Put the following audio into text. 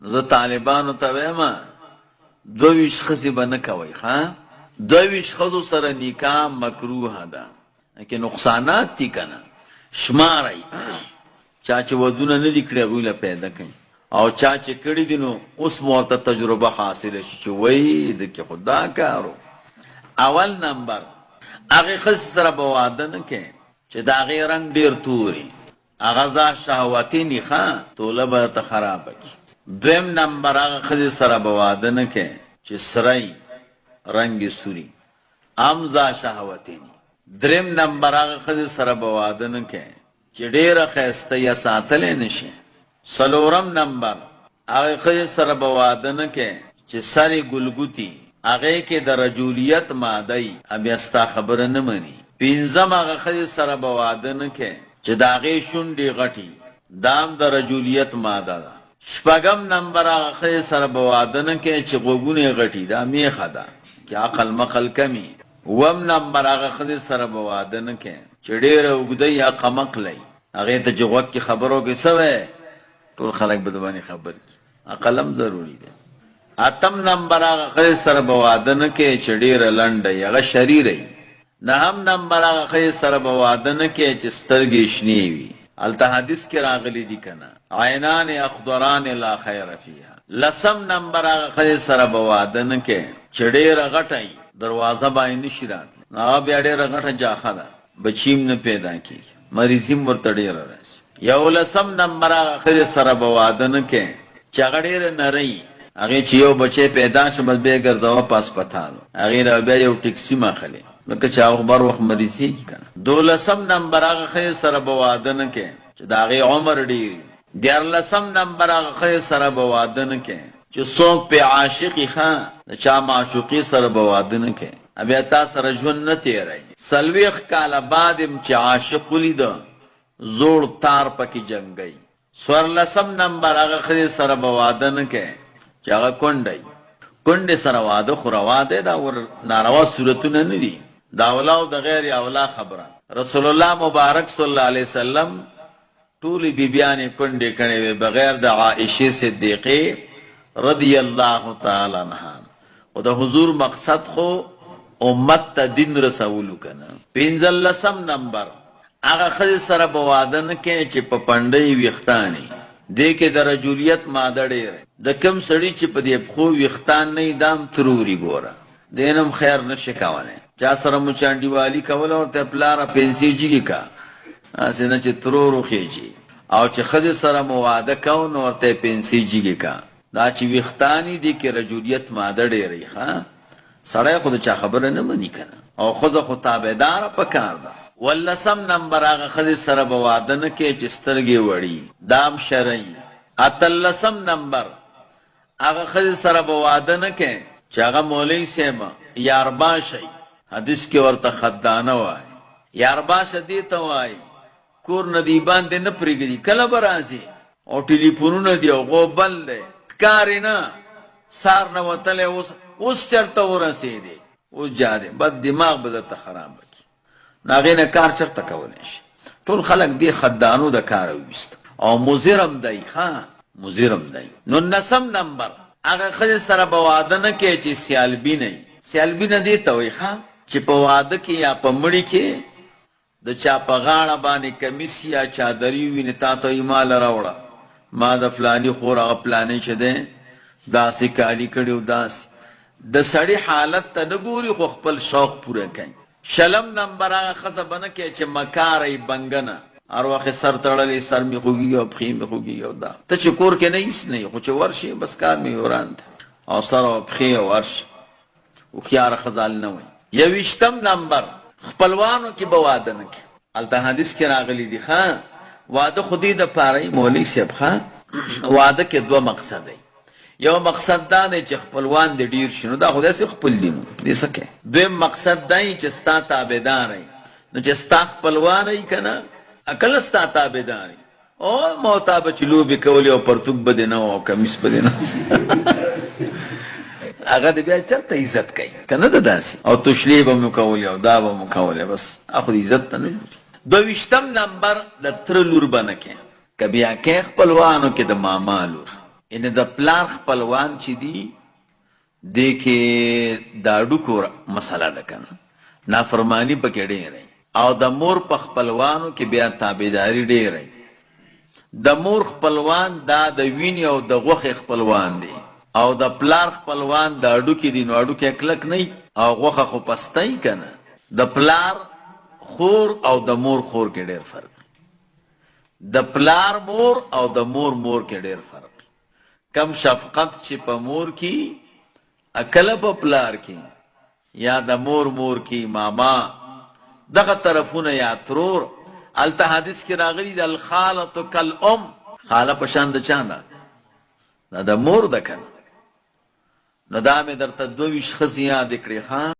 زه طالبانو ته وایم 22 ښځې به نه کوئ ښه 22 ښځو سره نکاح مکروه ده کې نقصانات دي که نه شمارئ چا چې ودونه نه دي کړي هغوی له پیدا کوي او چا چې کړي دي نو اوس مو ورته تجربه حاصله شي چې وایي د کې خو دا کارو اول نمبر هغې ښځې سره به واده نه کوي چې د هغې رنګ ډېر توري هغه ځا شهوتي ني ښه توله به ته خرابه کړي دویم نمبر هغه ښځې سره به واده نه کوي چې سری رنګ سوري هم ځا شهوتي ني دریم نمبر هغه ښځې سره به واده نه کوي چې ډېره ښایسته یا ساتلی نه شي څلورم نمبر هغه ښځې سره به واده نه کوي چې سر یې ګلګوتي هغې کې د رجولیت ماده یي بیا ستا خبره نه مني پنځم هغه ښځې سره به واده نه کوي چې د هغې شونډې غټي دا هم د رجولیت ماده ده شپږم نمبر هغه ښځې سره به واده نه کوي چې غوږونه یې غټي دا میخه ده چې عقل مقل کمي اووم نمبر هغه ښځې سره به واده نه کوي چې ډېره اوږده یا قمقلی هغې ته چې غوږ کې خبر وکړي څه وی ټول خلک به د باندې خبر کړي عقل هم ضروري ده اتم نمبر هغه ښځې سره به واده نه کوي چې ډېره لنډه وي هغه شریره وي نهم نمبر هغه ښځې سره به واده نه کوي چې سترګې شنې وي هلته حدیث کې راغلی دي که نه عینان اخضران لا خیر فیها لسم نمبر هغه ښځې سره به واده نه کوي چې ډېره غټه وي دروازه باندې نشي راتلی هغه بیا ډېره غټه جاخه ده بچیم نه پیدا کېږي مریضي هم ورته ډېره راشي یولسم نمبر هغه ښځې سره به واده نه کوي چې هغه ډېره نری هغې چې یو بچی پیدا شه بس بیا یې ګرځوه په هسپتال هغې را بیا یو ټکسي ماخلې لکه چې هغه بر وخت مریضېږي که نه دولسم نمبر هغه ښځې سره به واده نه کوي چې د هغې عمر ډېر وي دیارلسم نمبر هغه ښځې سره به واده نه کوي چې څوک پې عاشق وي ښه د چا معشوقي سره به واده نه کوي بیا تا سره ژوند نه تېروي څلوېښت کاله بعد یم چې عاشق ولیده زوړ تار پکې جنګوي څوارلسم نمبر هغه ښځې سره به واده نه کوي چې هغه کونډه وي کونډې سره واده خو روا دی دا ور ناروا صورتونه نه دي د اولا او د غیر اولا خبره رسول الله مبارک صلی الله علیه وسلم ټولې بیبیانې کونډې کړې وې بغیر د عائشې صدیقې رضی الله تعالی عنها او د حضور مقصد خو امت ته دین رسولو کنه پنځلسم نمبر هغه ښځې سره به واده نه کوي چې په پنډۍ ویښتانې دې کې د رجولیت ماده ډېره د کوم سړي چې په دې پښو ویښتان نه وي دا هم تروري ګوره دې نه هم خیر نه شي کولی چا سره مو چانډیوالي کوله ورته پلاره پنسي جګې کا هسې نه چې ترور وخېجي او چې ښځې سره مو واده کوو نو ورته یې پنسي جګې کا دا چې ویښتان یي دې کې رجولیت ماده ډېره وي ښه سړی خو د چا خبره نه مني که نه او ښځه خو تابعداره په کار ده ولسم نمبر هغه ښځې سره به واده نه کوي چې سترګې وړي دا هم شرعي اتلسم نمبر هغه ښځې سره به واده نه کوي چې هغه مولوي صاحب یارباشه وي حدیث کې ورته خدانه وایي یارباشه دې ته وایي کور نه دی باندې نه پرېږدي کله به راځي او ټلیفونونه دي او غوبل دی ښکارې نه سار نه وتلی اوس چېرته ورسېدې اوس جادې بد دماغ به درته خراب کړي نو هغې نه کار چېرته کولی شي ټول خلک دې خدانو د کاره وویسته او مضرم دی ښه مضرم دی نو نسم نمبر هغه ښځې سره به واده نه کوي چې سیالبینه وي سیالبینه دې ته وایي ښه چې په واده کې یا په مړي کې د چا په غاړه باندې کمیس یا چادري ووینې تا ته وایي ما له راوړه ما د فلاني خور هغه پلانې چې دی داسې کالي کړي او داسې د سړي حالت ته نه ګوري خو خپل شوق پوره کوي شلم نمبر هغه ښځه به نه کوي چې مکاره یي بنګنه هر وخت سر تړلی سر مې خوږېږي او پښې مې خوږېږي او دا ته چې کور کې نه هېڅ نه یي خو چې ورشي بس کار مې وران دی او سر او پښې او ورش هوښیاره ښځه نه وایي یویشتم نمبر خپلوانو کې به واده نه کوي هلته حدیث کې راغلی دي ښه واده خو دې دپاره یي مولوي صاحب ښه واده کې دوه مقصد دی یو مقصد دا دی چې خپلوان دې ډېر شي نو دا خو داسې خپل دي نو دې څه کوې دویم مقصد دا یي چې ستا تابعدار یي نو چې ستا خپلوان یي که نه کله ستا تابعدار یي او موتا به چې لوبې کولې او پرتوګ به دې نه او کمیس به دې نه هغه د بیا چېرته عزت کوي که نه ده داسې او تشلې به مو کولې او دا به مو کولې بس هغه د عزت ته نه جوړي دویشتم نمبر د تره لور به نه کوې که بیا کوې خپلوانو کې د ماما لور ان د پلار خپلوان چې دي د کې دا ډوکو مسله ده کنه نافرمانی پکې ډېره او د مور په خپلوانو کې بیا تابعداري ډېره د مور خپلوان دا د وینې او د غوښې خپلوان دي او د پلار خپلوان د اډوکې دي نو اډوکې کلک نه او غوښه خو پستای کنه د پلار خور او د مور خور کې ډېر فرق د پلار مور او د مور مور کې ډېر فرق کم شفقت چې په مور کې اکل په پلار کې یا د مور مور کې ماما دغه طرفونه یا ترور الته حدیث کې راغلی د الخاله کالام خاله په شان د چانه دا د مور د کنه نو دا مې درته 22 خزي یاد کړې ها